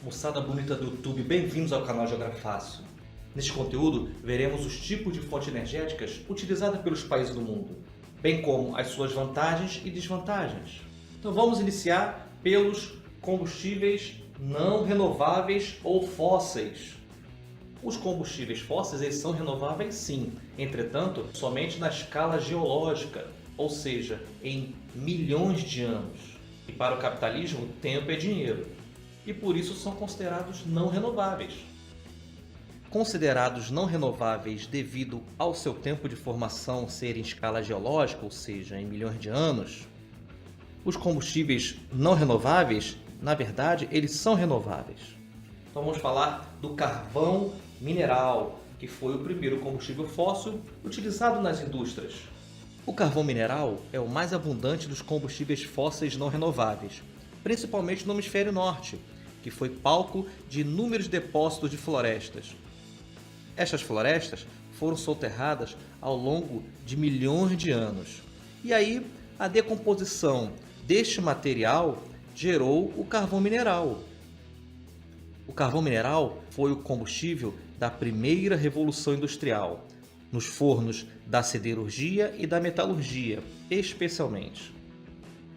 Moçada bonita do YouTube, bem-vindos ao canal Geografácil. Neste conteúdo, veremos os tipos de fontes energéticas utilizadas pelos países do mundo, bem como as suas vantagens e desvantagens. Então vamos iniciar pelos combustíveis não renováveis ou fósseis. Os combustíveis fósseis eles são renováveis sim, entretanto, somente na escala geológica, ou seja, em milhões de anos. E para o capitalismo, tempo é dinheiro. E por isso são considerados não renováveis. Considerados não renováveis devido ao seu tempo de formação ser em escala geológica, ou seja, em milhões de anos, os combustíveis não renováveis, na verdade, eles são renováveis. Então vamos falar do carvão mineral, que foi o primeiro combustível fóssil utilizado nas indústrias. O carvão mineral é o mais abundante dos combustíveis fósseis não renováveis, principalmente no hemisfério norte, que foi palco de inúmeros depósitos de florestas. Estas florestas foram soterradas ao longo de milhões de anos. E aí, a decomposição deste material gerou o carvão mineral. O carvão mineral foi o combustível da primeira revolução industrial, nos fornos da siderurgia e da metalurgia, especialmente.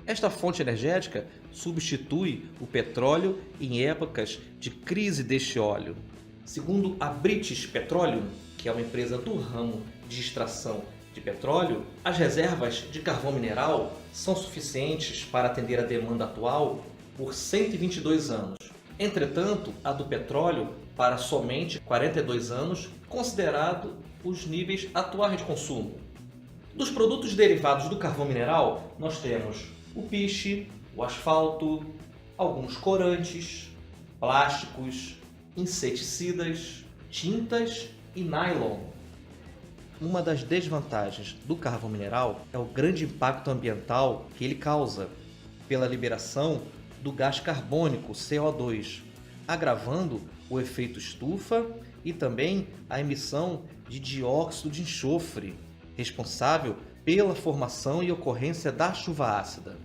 Esta fonte energética substitui o petróleo em épocas de crise deste óleo. Segundo a British Petroleum, que é uma empresa do ramo de extração de petróleo, as reservas de carvão mineral são suficientes para atender a demanda atual por 122 anos. Entretanto, a do petróleo para somente 42 anos, considerado os níveis atuais de consumo. Dos produtos derivados do carvão mineral, nós temos o piche, o asfalto, alguns corantes, plásticos, inseticidas, tintas e nylon. Uma das desvantagens do carvão mineral é o grande impacto ambiental que ele causa pela liberação do gás carbônico, CO2, agravando o efeito estufa e também a emissão de dióxido de enxofre, responsável pela formação e ocorrência da chuva ácida.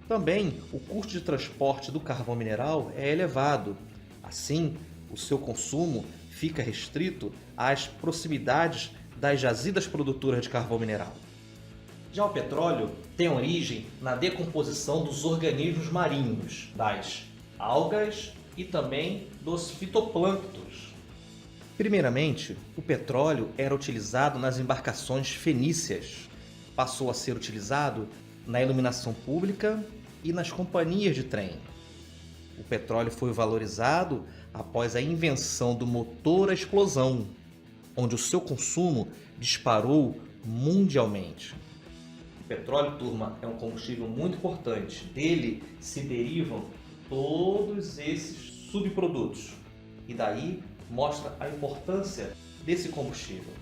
Também o custo de transporte do carvão mineral é elevado. Assim, o seu consumo fica restrito às proximidades das jazidas produtoras de carvão mineral. Já o petróleo tem origem na decomposição dos organismos marinhos, das algas e também dos fitoplânctons. Primeiramente, o petróleo era utilizado nas embarcações fenícias. Passou a ser utilizado na iluminação pública e nas companhias de trem. O petróleo foi valorizado após a invenção do motor a explosão, onde o seu consumo disparou mundialmente. O petróleo, turma, é um combustível muito importante. Dele se derivam todos esses subprodutos. E daí mostra a importância desse combustível.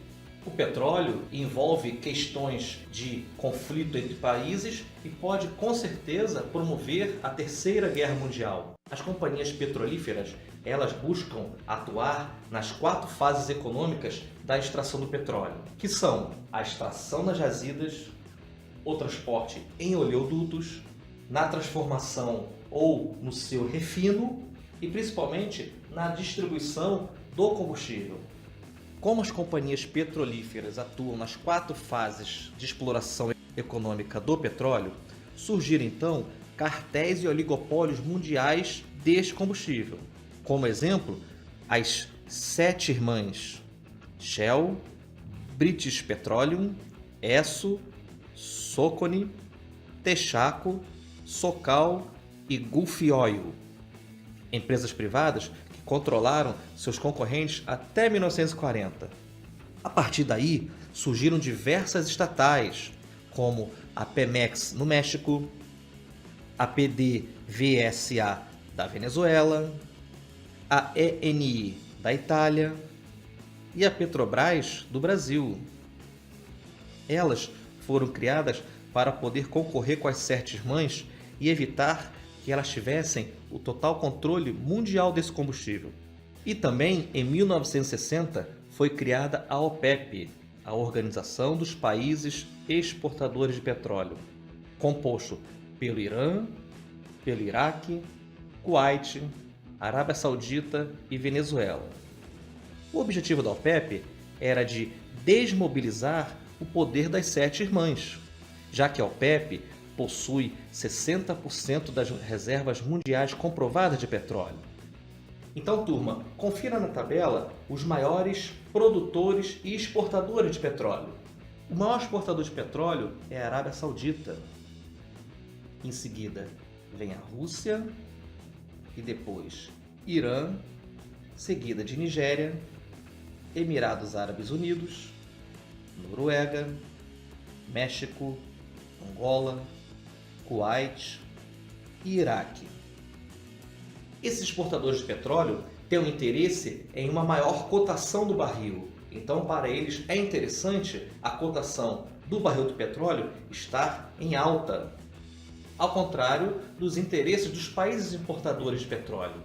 O petróleo envolve questões de conflito entre países e pode, com certeza, promover a Terceira Guerra Mundial. As companhias petrolíferas, elas buscam atuar nas 4 fases econômicas da extração do petróleo, que são a extração nas jazidas, o transporte em oleodutos, na transformação ou no seu refino e principalmente na distribuição do combustível. Como as companhias petrolíferas atuam nas 4 fases de exploração econômica do petróleo, surgiram então cartéis e oligopólios mundiais deste combustível. Como exemplo, as 7 irmãs Shell, British Petroleum, Esso, Socony, Texaco, Socal e Gulf Oil, empresas privadas que controlaram seus concorrentes até 1940. A partir daí, surgiram diversas estatais, como a Pemex no México, a PDVSA da Venezuela, a ENI da Itália e a Petrobras do Brasil. Elas foram criadas para poder concorrer com as 7 irmãs e evitar que elas tivessem o total controle mundial desse combustível. E também, em 1960, foi criada a OPEP, a Organização dos Países Exportadores de Petróleo, composto pelo Irã, pelo Iraque, Kuwait, Arábia Saudita e Venezuela. O objetivo da OPEP era de desmobilizar o poder das sete irmãs, já que a OPEP possui 60% das reservas mundiais comprovadas de petróleo. Então, turma, confira na tabela os maiores produtores e exportadores de petróleo. O maior exportador de petróleo é a Arábia Saudita. Em seguida, vem a Rússia e depois Irã, seguida de Nigéria, Emirados Árabes Unidos, Noruega, México, Angola, Kuwait e Iraque. Esses exportadores de petróleo têm um interesse em uma maior cotação do barril. Então, para eles é interessante a cotação do barril do petróleo estar em alta, ao contrário dos interesses dos países importadores de petróleo,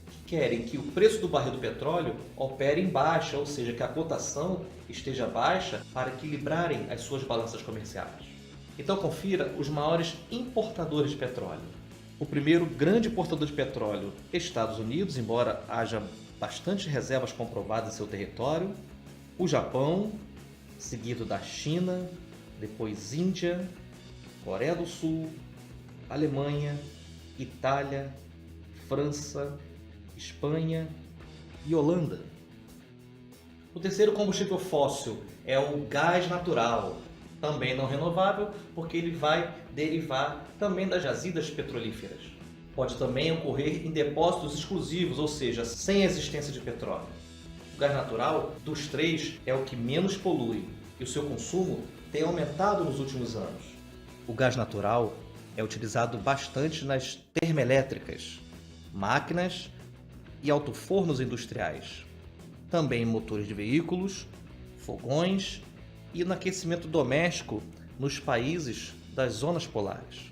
que querem que o preço do barril do petróleo opere em baixa, ou seja, que a cotação esteja baixa para equilibrarem as suas balanças comerciais. Então confira os maiores importadores de petróleo. O primeiro grande importador de petróleo, Estados Unidos, embora haja bastante reservas comprovadas em seu território. O Japão, seguido da China, depois Índia, Coreia do Sul, Alemanha, Itália, França, Espanha e Holanda. O terceiro combustível fóssil é o gás natural, também não renovável, porque ele vai derivar também das jazidas petrolíferas. Pode também ocorrer em depósitos exclusivos, ou seja, sem existência de petróleo. O gás natural, dos três, é o que menos polui e o seu consumo tem aumentado nos últimos anos. O gás natural é utilizado bastante nas termoelétricas, máquinas e alto-fornos industriais. Também em motores de veículos, fogões e no aquecimento doméstico nos países das zonas polares.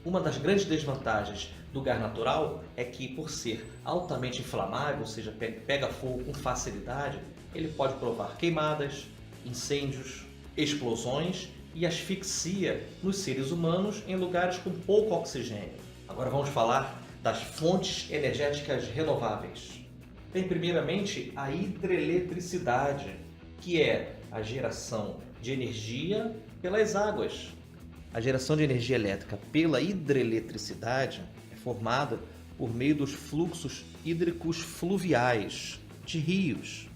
Uma das grandes desvantagens do gás natural é que, por ser altamente inflamável, ou seja, pega fogo com facilidade, ele pode provocar queimadas, incêndios, explosões e asfixia nos seres humanos em lugares com pouco oxigênio. Agora vamos falar das fontes energéticas renováveis. Tem primeiramente a hidroeletricidade, que é a geração de energia pelas águas. A geração de energia elétrica pela hidroeletricidade é formada por meio dos fluxos hídricos fluviais de rios.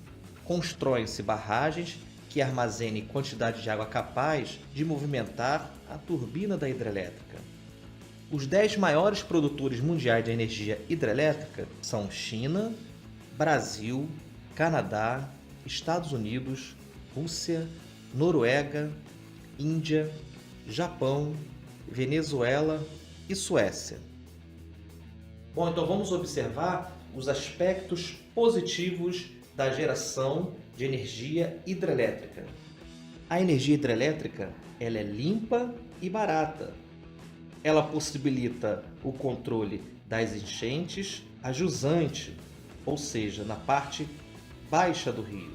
Constroem-se barragens que armazenem quantidade de água capaz de movimentar a turbina da hidrelétrica. Os 10 maiores produtores mundiais de energia hidrelétrica são China, Brasil, Canadá, Estados Unidos, Rússia, Noruega, Índia, Japão, Venezuela e Suécia. Bom, então vamos observar os aspectos positivos da geração de energia hidrelétrica. A energia hidrelétrica ela é limpa e barata. Ela possibilita o controle das enchentes a jusante, ou seja, na parte baixa do rio.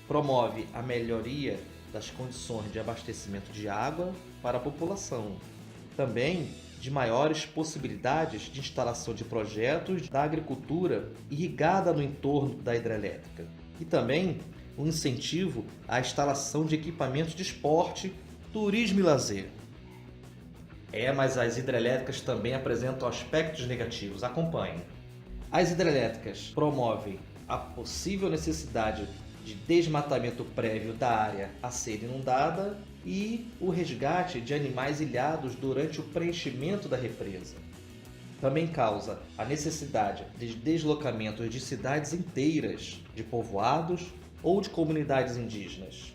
Promove a melhoria das condições de abastecimento de água para a população. Também de maiores possibilidades de instalação de projetos da agricultura irrigada no entorno da hidrelétrica. E também um incentivo à instalação de equipamentos de esporte, turismo e lazer. Mas as hidrelétricas também apresentam aspectos negativos. Acompanhe. As hidrelétricas promovem a possível necessidade de desmatamento prévio da área a ser inundada e o resgate de animais ilhados durante o preenchimento da represa. Também causa a necessidade de deslocamento de cidades inteiras, de povoados ou de comunidades indígenas.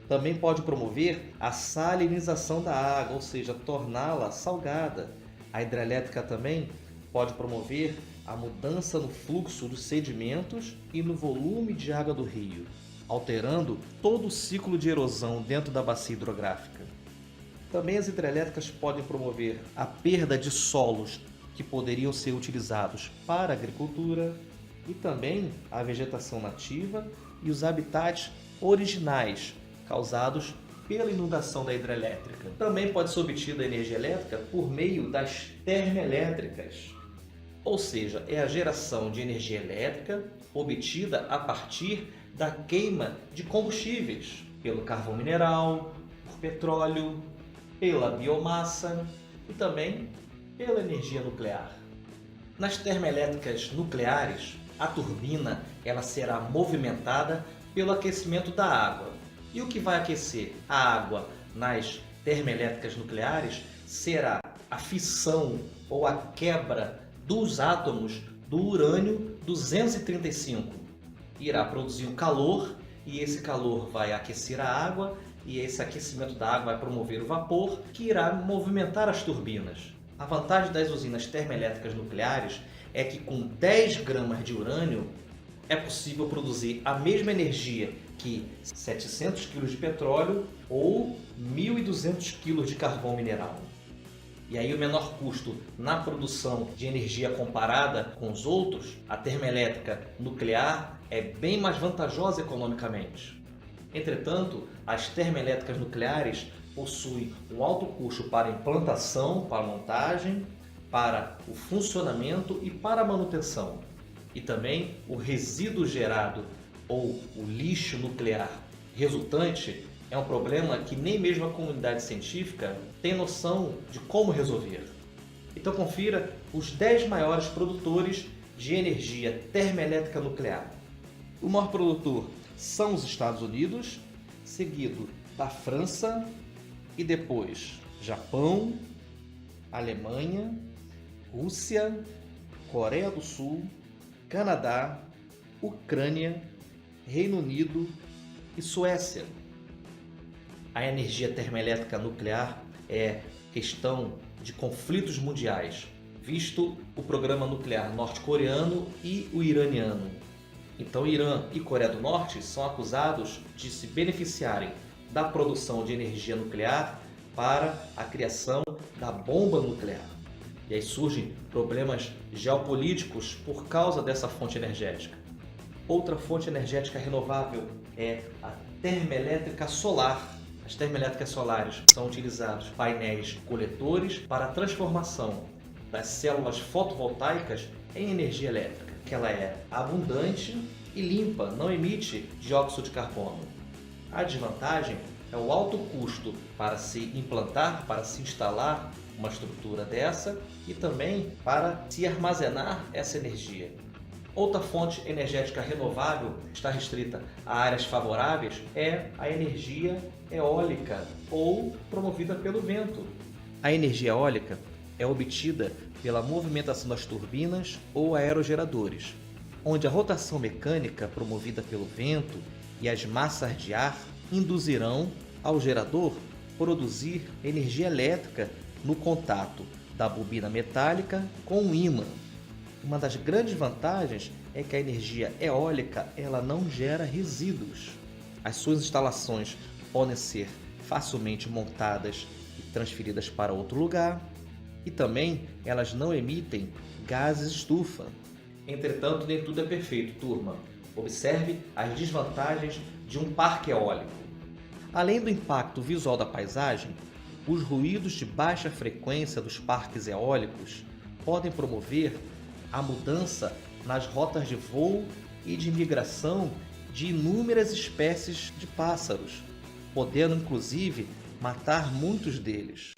Também pode promover a salinização da água, ou seja, torná-la salgada. A hidrelétrica também pode promover a mudança no fluxo dos sedimentos e no volume de água do rio, alterando todo o ciclo de erosão dentro da bacia hidrográfica. Também as hidrelétricas podem promover a perda de solos que poderiam ser utilizados para a agricultura e também a vegetação nativa e os habitats originais causados pela inundação da hidrelétrica. Também pode ser obtida a energia elétrica por meio das termoelétricas. ou seja, é a geração de energia elétrica obtida a partir da queima de combustíveis, pelo carvão mineral, por petróleo, pela biomassa e também pela energia nuclear. Nas termoelétricas nucleares, a turbina ela será movimentada pelo aquecimento da água. E o que vai aquecer a água nas termoelétricas nucleares será a fissão ou a quebra dos átomos do urânio 235. Irá produzir o calor e esse calor vai aquecer a água e esse aquecimento da água vai promover o vapor que irá movimentar as turbinas. A vantagem das usinas termoelétricas nucleares é que com 10 gramas de urânio é possível produzir a mesma energia que 700 kg de petróleo ou 1.200 kg de carvão mineral. E aí o menor custo na produção de energia comparada com os outros, a termoelétrica nuclear é bem mais vantajosa economicamente. Entretanto, as termoelétricas nucleares possuem um alto custo para implantação, para montagem, para o funcionamento e para a manutenção. E também o resíduo gerado ou o lixo nuclear resultante é um problema que nem mesmo a comunidade científica tem noção de como resolver. Então confira os 10 maiores produtores de energia termoelétrica nuclear. O maior produtor são os Estados Unidos, seguido da França e depois Japão, Alemanha, Rússia, Coreia do Sul, Canadá, Ucrânia, Reino Unido e Suécia. A energia termoelétrica nuclear é questão de conflitos mundiais, visto o programa nuclear norte-coreano e o iraniano. Então, Irã e Coreia do Norte são acusados de se beneficiarem da produção de energia nuclear para a criação da bomba nuclear. E aí surgem problemas geopolíticos por causa dessa fonte energética. Outra fonte energética renovável é a termoelétrica solar. As termoelétricas solares são utilizados painéis coletores para a transformação das células fotovoltaicas em energia elétrica, que ela é abundante e limpa, não emite dióxido de carbono. A desvantagem é o alto custo para se implantar, para se instalar uma estrutura dessa e também para se armazenar essa energia. Outra fonte energética renovável está restrita a áreas favoráveis é a energia eólica ou promovida pelo vento. A energia eólica é obtida pela movimentação das turbinas ou aerogeradores, onde a rotação mecânica promovida pelo vento e as massas de ar induzirão ao gerador produzir energia elétrica no contato da bobina metálica com o ímã. Uma das grandes vantagens é que a energia eólica ela não gera resíduos. As suas instalações podem ser facilmente montadas e transferidas para outro lugar e também elas não emitem gases estufa. Entretanto, nem tudo é perfeito, turma. Observe as desvantagens de um parque eólico. Além do impacto visual da paisagem, os ruídos de baixa frequência dos parques eólicos podem promover a mudança nas rotas de voo e de migração de inúmeras espécies de pássaros, podendo inclusive matar muitos deles.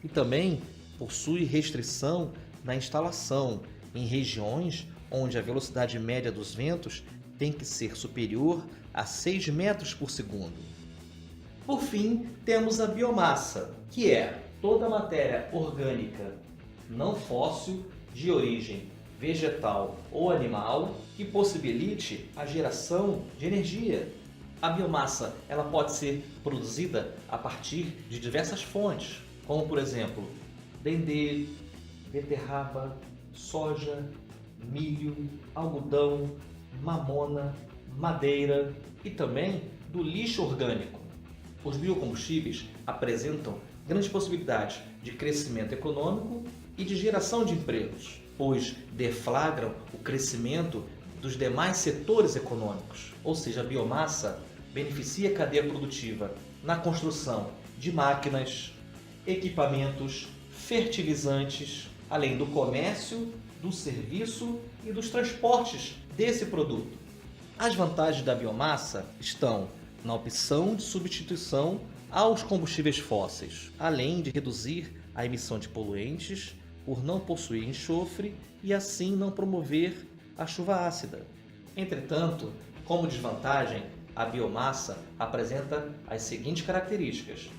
E também possui restrição na instalação em regiões onde a velocidade média dos ventos tem que ser superior a 6 metros por segundo. Por fim, temos a biomassa, que é toda matéria orgânica não fóssil de origem vegetal ou animal que possibilite a geração de energia. A biomassa ela pode ser produzida a partir de diversas fontes, como por exemplo, dendê, beterraba, soja, milho, algodão, mamona, madeira e também do lixo orgânico. Os biocombustíveis apresentam grandes possibilidades de crescimento econômico e de geração de empregos, pois deflagram o crescimento dos demais setores econômicos, ou seja, a biomassa beneficia a cadeia produtiva na construção de máquinas, equipamentos, fertilizantes, além do comércio, do serviço e dos transportes desse produto. As vantagens da biomassa estão na opção de substituição aos combustíveis fósseis, além de reduzir a emissão de poluentes por não possuir enxofre e assim não promover a chuva ácida. Entretanto, como desvantagem, a biomassa apresenta as seguintes características: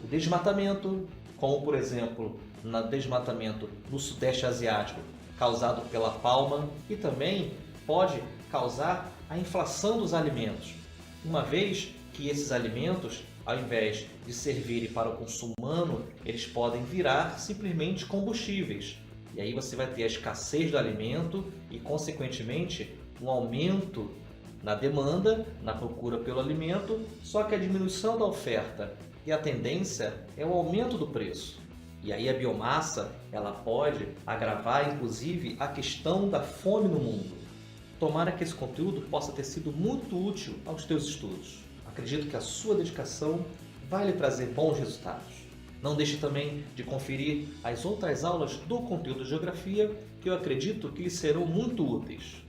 o desmatamento, como por exemplo no desmatamento no Sudeste Asiático causado pela palma, e também pode causar a inflação dos alimentos, uma vez que esses alimentos, ao invés de servirem para o consumo humano, eles podem virar simplesmente combustíveis. E aí você vai ter a escassez do alimento e, consequentemente, um aumento na demanda, na procura pelo alimento, só que a diminuição da oferta e a tendência é o aumento do preço. E aí a biomassa, ela pode agravar, inclusive, a questão da fome no mundo. Tomara que esse conteúdo possa ter sido muito útil aos teus estudos. Acredito que a sua dedicação vai lhe trazer bons resultados. Não deixe também de conferir as outras aulas do conteúdo de Geografia, que eu acredito que lhe serão muito úteis.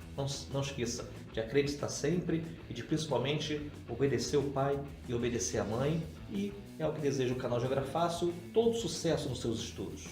Não esqueça de acreditar sempre e de principalmente obedecer o pai e obedecer a mãe. E é o que deseja o canal Geografácil, todo sucesso nos seus estudos.